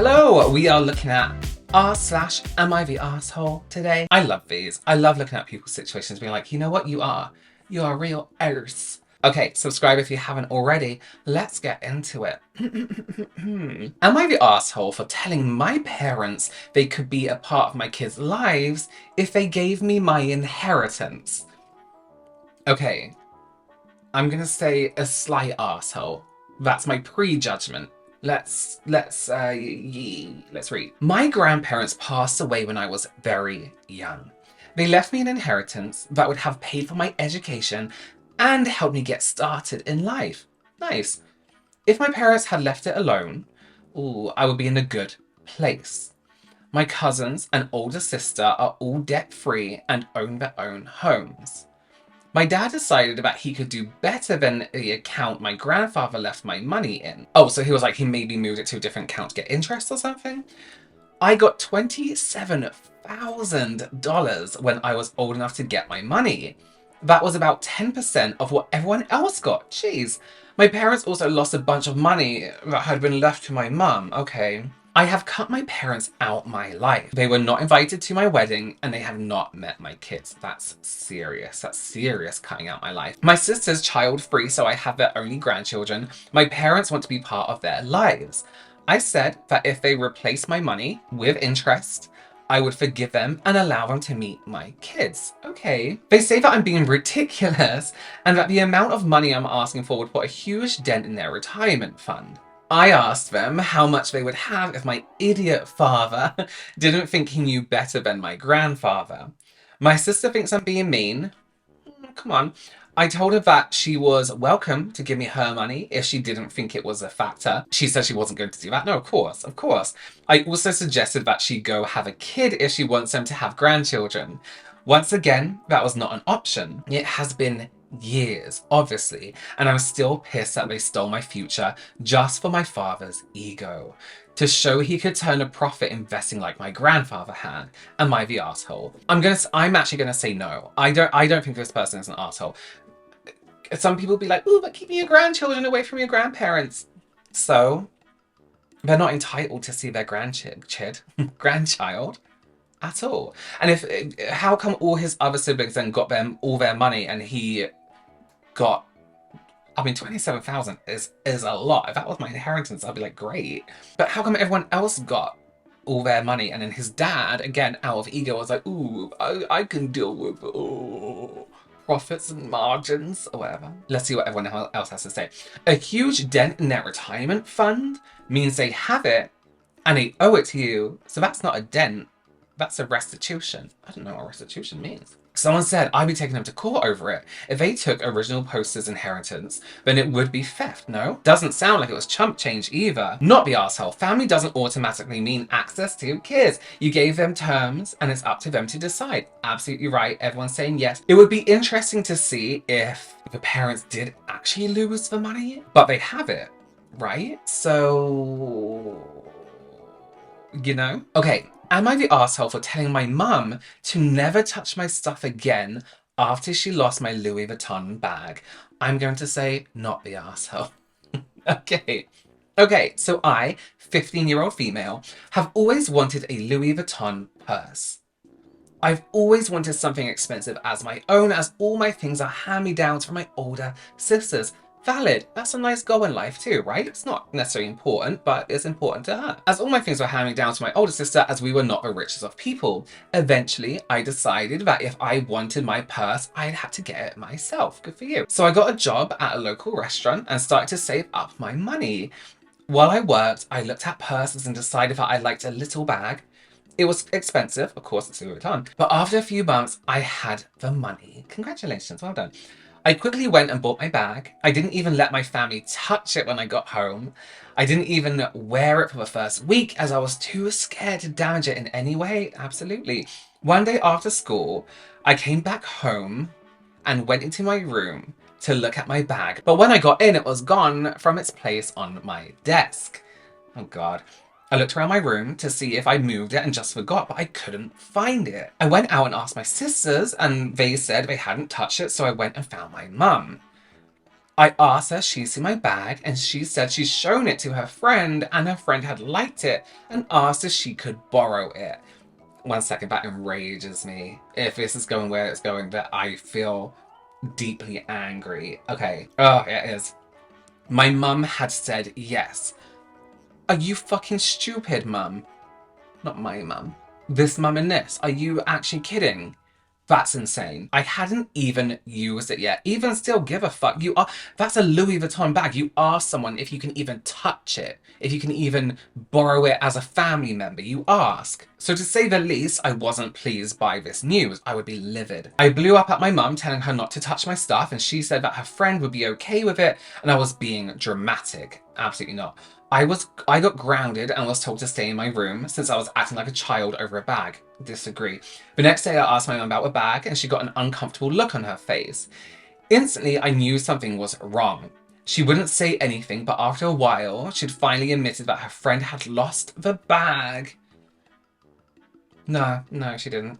Hello, we are looking at r/am I the asshole today? I love these. I love looking at people's situations, being like, you know what, you are a real arse. Okay, subscribe if you haven't already. Let's get into it. Am I the asshole for telling my parents they could be a part of my kids' lives if they gave me my inheritance? Okay, I'm gonna say a slight asshole. That's my prejudgment. Let's read. My grandparents passed away when I was very young. They left me an inheritance that would have paid for my education and helped me get started in life. Nice. If my parents had left it alone, I would be in a good place. My cousins and older sister are all debt-free and own their own homes. My dad decided that he could do better than the account my grandfather left my money in. Oh, so he was like, he maybe moved it to a different account to get interest or something? I got $27,000 when I was old enough to get my money. That was about 10% of what everyone else got. Jeez. My parents also lost a bunch of money that had been left to my mum. Okay. I have cut my parents out my life. They were not invited to my wedding and they have not met my kids. That's serious. That's serious cutting out my life. My sister's child-free, so I have their only grandchildren. My parents want to be part of their lives. I said that if they replace my money with interest, I would forgive them and allow them to meet my kids. Okay. They say that I'm being ridiculous and that the amount of money I'm asking for would put a huge dent in their retirement fund. I asked them how much they would have if my idiot father didn't think he knew better than my grandfather. My sister thinks I'm being mean. Come on. I told her that she was welcome to give me her money if she didn't think it was a factor. She said she wasn't going to do that. No, of course, of course. I also suggested that she go have a kid if she wants them to have grandchildren. Once again, that was not an option. It has been years, obviously, and I'm still pissed that they stole my future just for my father's ego. To show he could turn a profit investing like my grandfather had. Am I the asshole? I'm actually gonna say no. I don't think this person is an asshole. Some people be like, ooh, but keeping your grandchildren away from your grandparents. So they're not entitled to see their grandchild at all. And how come all his other siblings then got them all their money and he got, I mean, 27,000 is a lot. If that was my inheritance, I'd be like, great. But how come everyone else got all their money and then his dad, again, out of ego, was like, ooh, I can deal with profits and margins or whatever. Let's see what everyone else has to say. A huge dent in their retirement fund means they have it and they owe it to you. So that's not a dent. That's a restitution. I don't know what restitution means. Someone said I'd be taking them to court over it. If they took original poster's inheritance, then it would be theft, no? Doesn't sound like it was chump change either. Not the arsehole. Family doesn't automatically mean access to kids. You gave them terms and it's up to them to decide. Absolutely right. Everyone's saying yes. It would be interesting to see if the parents did actually lose the money, but they have it, right? So, you know? Okay. Am I the arsehole for telling my mum to never touch my stuff again after she lost my Louis Vuitton bag? I'm going to say not the arsehole. Okay, so I, 15-year-old female, have always wanted a Louis Vuitton purse. I've always wanted something expensive as my own, as all my things are hand-me-downs from my older sisters. Valid. That's a nice goal in life too, right? It's not necessarily important, but it's important to her. As all my things were handing down to my older sister, as we were not the richest of people. Eventually, I decided that if I wanted my purse, I'd have to get it myself. Good for you. So I got a job at a local restaurant and started to save up my money. While I worked, I looked at purses and decided that I liked a little bag. It was expensive, of course, it's Louis Vuitton. But after a few months, I had the money. Congratulations, well done. I quickly went and bought my bag. I didn't even let my family touch it when I got home. I didn't even wear it for the first week as I was too scared to damage it in any way. Absolutely. One day after school, I came back home and went into my room to look at my bag. But when I got in, it was gone from its place on my desk. Oh God. I looked around my room to see if I moved it and just forgot, but I couldn't find it. I went out and asked my sisters and they said they hadn't touched it, so I went and found my mum. I asked her, she's seen my bag, and she said she's shown it to her friend, and her friend had liked it and asked if she could borrow it. 1 second, that enrages me. If this is going where it's going, that I feel deeply angry. Okay. Oh, it is. My mum had said yes. Are you fucking stupid, mum? Not my mum. This mum and this. Are you actually kidding? That's insane. I hadn't even used it yet. Even still, give a fuck. That's a Louis Vuitton bag. You ask someone if you can even touch it, if you can even borrow it as a family member. You ask. So to say the least, I wasn't pleased by this news. I would be livid. I blew up at my mum, telling her not to touch my stuff, and she said that her friend would be okay with it, and I was being dramatic. Absolutely not. I got grounded and was told to stay in my room since I was acting like a child over a bag. Disagree. The next day I asked my mum about the bag and she got an uncomfortable look on her face. Instantly I knew something was wrong. She wouldn't say anything, but after a while she'd finally admitted that her friend had lost the bag. No, she didn't.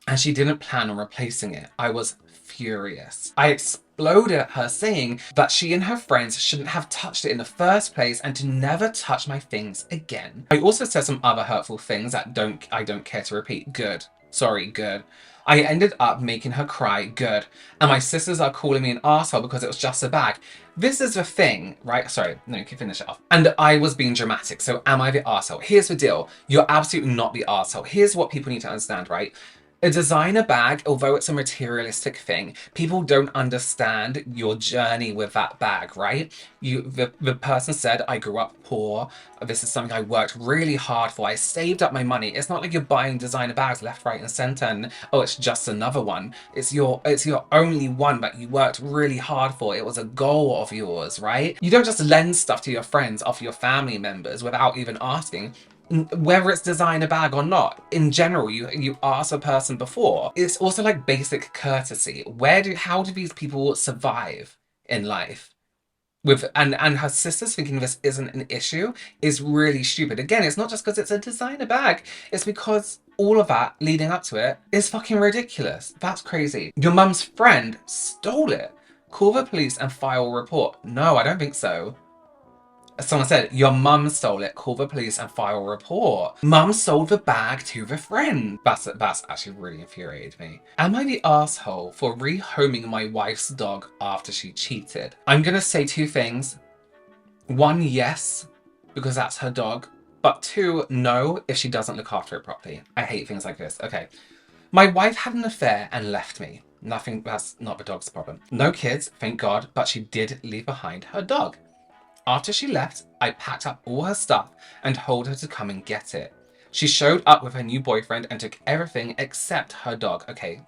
And she didn't plan on replacing it. I was furious. I exploded at her, saying that she and her friends shouldn't have touched it in the first place and to never touch my things again. I also said some other hurtful things that I don't care to repeat. Good. Sorry, good. I ended up making her cry. Good. And my sisters are calling me an arsehole because it was just a bag. This is the thing, right? Sorry, no, you can finish it off. And I was being dramatic, so am I the arsehole? Here's the deal. You're absolutely not the arsehole. Here's what people need to understand, right? A designer bag, although it's a materialistic thing, people don't understand your journey with that bag, right? The person said, I grew up poor. This is something I worked really hard for. I saved up my money. It's not like you're buying designer bags left, right, and center and, oh, it's just another one. It's your only one that you worked really hard for. It was a goal of yours, right? You don't just lend stuff to your friends off your family members without even asking. Whether it's designer bag or not, in general, you ask a person before. It's also like basic courtesy. How do these people survive in life? And her sisters thinking this isn't an issue is really stupid. Again, it's not just because it's a designer bag. It's because all of that leading up to it is fucking ridiculous. That's crazy. Your mum's friend stole it. Call the police and file a report. No, I don't think so. Someone said, your mum stole it, call the police and file a report. Mum sold the bag to the friend. That's actually really infuriated me. Am I the asshole for rehoming my wife's dog after she cheated? I'm gonna say two things. One, yes, because that's her dog. But two, no, if she doesn't look after it properly. I hate things like this. Okay. My wife had an affair and left me. Nothing, that's not the dog's problem. No kids, thank God, but she did leave behind her dog. After she left, I packed up all her stuff and told her to come and get it. She showed up with her new boyfriend and took everything except her dog. Okay,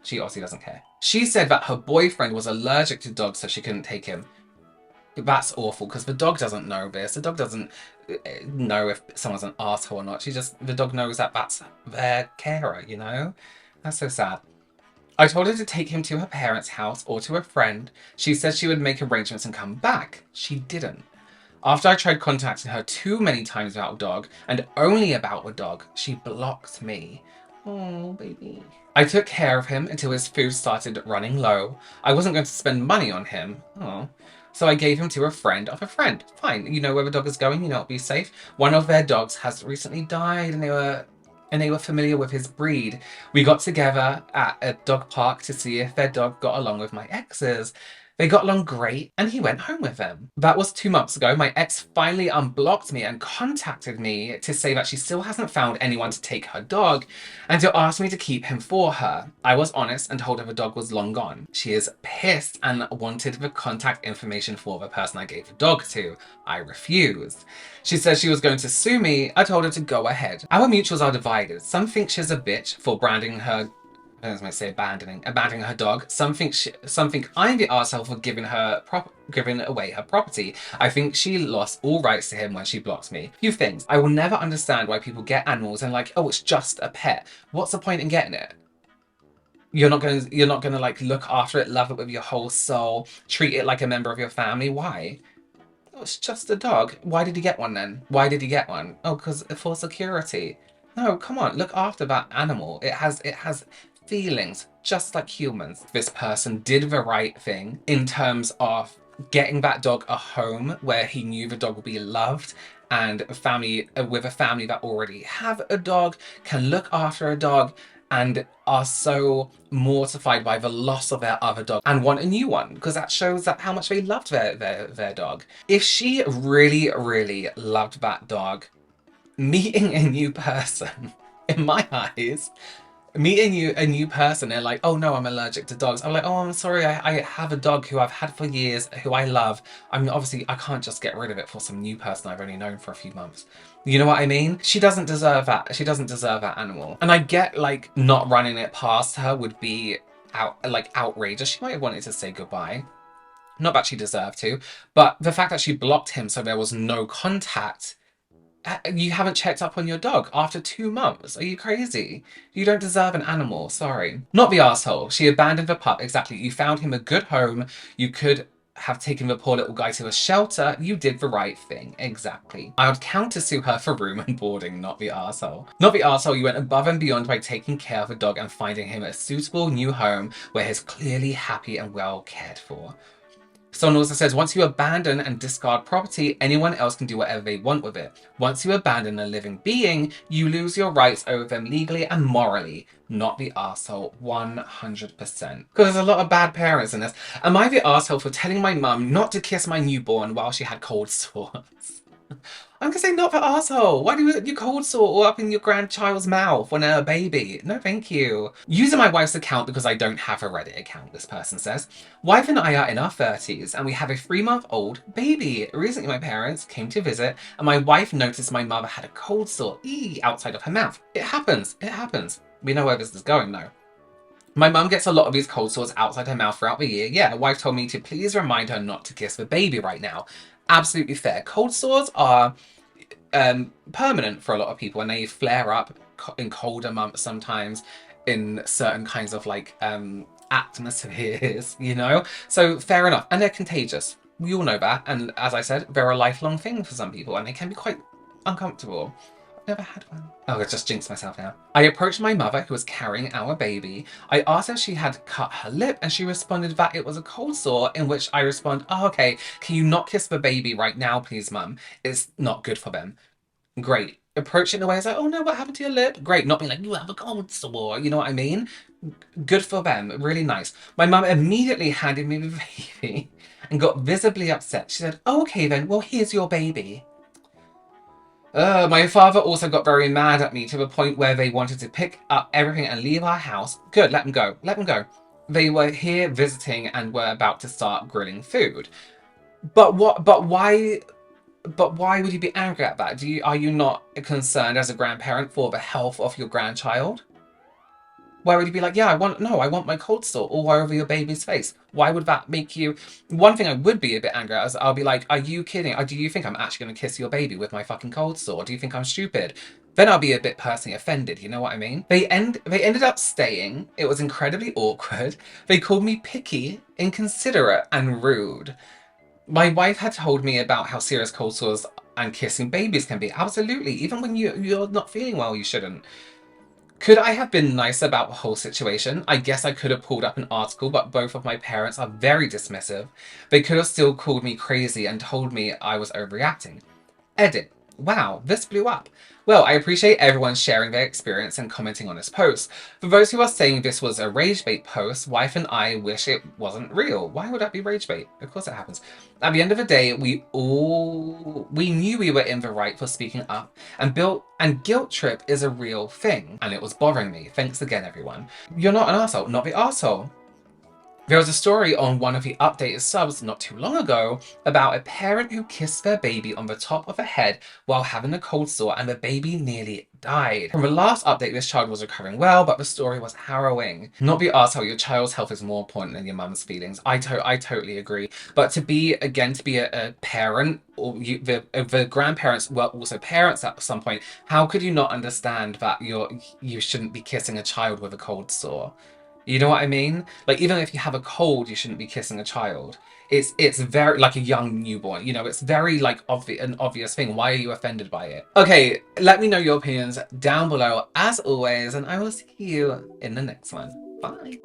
she obviously doesn't care. She said that her boyfriend was allergic to dogs, so she couldn't take him. That's awful, because the dog doesn't know this. The dog doesn't know if someone's an asshole or not. The dog knows that that's their carer, you know? That's so sad. I told her to take him to her parents' house or to a friend. She said she would make arrangements and come back. She didn't. After I tried contacting her too many times about a dog, and only about a dog, she blocked me. Oh, baby. I took care of him until his food started running low. I wasn't going to spend money on him. Oh. So I gave him to a friend of a friend. Fine, you know where the dog is going, you know it'll be safe. One of their dogs has recently died and they were familiar with his breed. We got together at a dog park to see if their dog got along with my ex's. They got along great and he went home with them. That was 2 months ago. My ex finally unblocked me and contacted me to say that she still hasn't found anyone to take her dog and to ask me to keep him for her. I was honest and told her the dog was long gone. She is pissed and wanted the contact information for the person I gave the dog to. I refused. She said she was going to sue me. I told her to go ahead. Our mutuals are divided. Some think she's a bitch for branding her, as I say, abandoning her dog. Some think I'm the arsehole for giving away her property. I think she lost all rights to him when she blocked me. Few things. I will never understand why people get animals and like, oh, it's just a pet. What's the point in getting it? You're not gonna like look after it, love it with your whole soul, treat it like a member of your family. Why? Oh, it's just a dog. Why did he get one then? Why did he get one? Oh, because for security. No, come on, look after that animal. It has feelings just like humans. This person did the right thing in terms of getting that dog a home where he knew the dog would be loved, and a family with a family that already have a dog, can look after a dog, and are so mortified by the loss of their other dog and want a new one, because that shows that how much they loved their dog. If she really, really loved that dog, meeting a new person, in my eyes, meeting a new person, they're like, oh no, I'm allergic to dogs. I'm like, oh, I'm sorry, I have a dog who I've had for years, who I love. I mean, obviously, I can't just get rid of it for some new person I've only known for a few months. You know what I mean? She doesn't deserve that. She doesn't deserve that animal. And I get, like, not running it past her would be outrageous. She might have wanted to say goodbye. Not that she deserved to, but the fact that she blocked him so there was no contact. You haven't checked up on your dog after 2 months. Are you crazy? You don't deserve an animal, sorry. Not the arsehole. She abandoned the pup, exactly. You found him a good home. You could have taken the poor little guy to a shelter. You did the right thing, exactly. I would countersue her for room and boarding, not the arsehole. Not the arsehole, you went above and beyond by taking care of the dog and finding him a suitable new home where he's clearly happy and well cared for. Someone also says, once you abandon and discard property, anyone else can do whatever they want with it. Once you abandon a living being, you lose your rights over them legally and morally. Not the arsehole, 100%. Because there's a lot of bad parents in this. Am I the arsehole for telling my mum not to kiss my newborn while she had cold sores? I'm gonna say not for arsehole. Why do you cold sore all up in your grandchild's mouth when they're a baby? No, thank you. Using my wife's account because I don't have a Reddit account, this person says. Wife and I are in our 30s and we have a 3-month-old baby. Recently my parents came to visit and my wife noticed my mother had a cold sore outside of her mouth. It happens. It happens. We know where this is going though. My mum gets a lot of these cold sores outside her mouth throughout the year. Yeah, the wife told me to please remind her not to kiss the baby right now. Absolutely fair. Cold sores are permanent for a lot of people and they flare up in colder months sometimes in certain kinds of like atmospheres, you know? So fair enough. And they're contagious. We all know that. And as I said, they're a lifelong thing for some people and they can be quite uncomfortable. Never had one. Oh, I just jinxed myself now. I approached my mother who was carrying our baby. I asked her if she had cut her lip and she responded that it was a cold sore, in which I respond, oh, okay, can you not kiss the baby right now, please, mum? It's not good for them. Great. Approach it in a way it's like, oh no, what happened to your lip? Great. Not being like, you have a cold sore. You know what I mean? Good for them. Really nice. My mum immediately handed me the baby and got visibly upset. She said, oh, okay then, well, here's your baby. My father also got very mad at me to the point where they wanted to pick up everything and leave our house. Good, let them go. Let them go. They were here visiting and were about to start grilling food. But why would you be angry at that? Are you not concerned as a grandparent for the health of your grandchild? Why would you be like, yeah, I want my cold sore all over your baby's face? Why would that make you... One thing I would be a bit angry at is I'll be like, are you kidding? Do you think I'm actually going to kiss your baby with my fucking cold sore? Do you think I'm stupid? Then I'll be a bit personally offended, you know what I mean? They ended up staying. It was incredibly awkward. They called me picky, inconsiderate, and rude. My wife had told me about how serious cold sores and kissing babies can be. Absolutely. Even when you're not feeling well, you shouldn't. Could I have been nice about the whole situation? I guess I could have pulled up an article, but both of my parents are very dismissive. They could have still called me crazy and told me I was overreacting. Edit. Wow, this blew up. Well, I appreciate everyone sharing their experience and commenting on this post. For those who are saying this was a rage bait post, wife and I wish it wasn't real. Why would that be rage bait? Of course it happens. At the end of the day, we knew we were in the right for speaking up, and guilt trip is a real thing. And it was bothering me. Thanks again, everyone. You're not an arsehole, not the arsehole. There was a story on one of the updated subs not too long ago about a parent who kissed their baby on the top of the head while having a cold sore and the baby nearly died. From the last update, this child was recovering well, but the story was harrowing. Not be arsehole, your child's health is more important than your mum's feelings. I totally agree. But to be a parent, or the grandparents were also parents at some point, how could you not understand that you shouldn't be kissing a child with a cold sore? You know what I mean? Like, even if you have a cold, you shouldn't be kissing a child. It's very, like a young newborn, you know, it's very, like, an obvious thing. Why are you offended by it? Okay, let me know your opinions down below, as always, and I will see you in the next one. Bye.